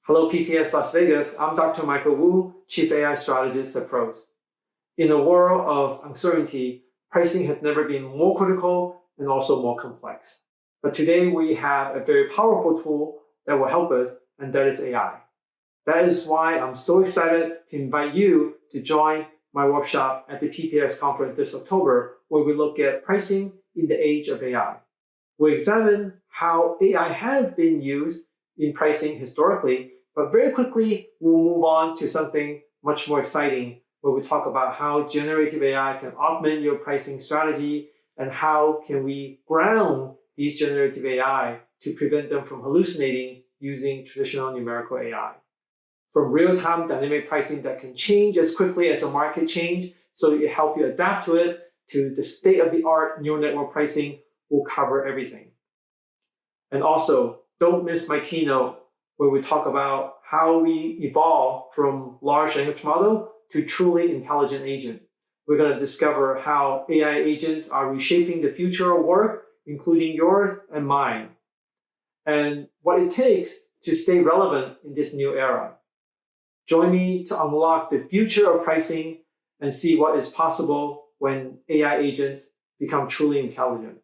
Hello, PPS Las Vegas. I'm Dr. Michael Wu, Chief AI Strategist at PROS. In a world of uncertainty, pricing has never been more critical and also more complex. But today we have a very powerful tool that will help us, and that is AI. That is why I'm so excited to invite you to join my workshop at the PPS conference this October, where we look at pricing in the age of AI. We examine how AI has been used in pricing historically, but very quickly we'll move on to something much more exciting, where we talk about how generative AI can augment your pricing strategy and how can we ground these generative AI to prevent them from hallucinating using traditional numerical AI. From real-time dynamic pricing that can change as quickly as the market change, so it help you adapt to it, to the state-of-the-art neural network pricing, will cover everything. And also, don't miss my keynote where we talk about how we evolve from large language model to truly intelligent agent. We're going to discover how AI agents are reshaping the future of work, including yours and mine, and what it takes to stay relevant in this new era. Join me to unlock the future of pricing and see what is possible when AI agents become truly intelligent.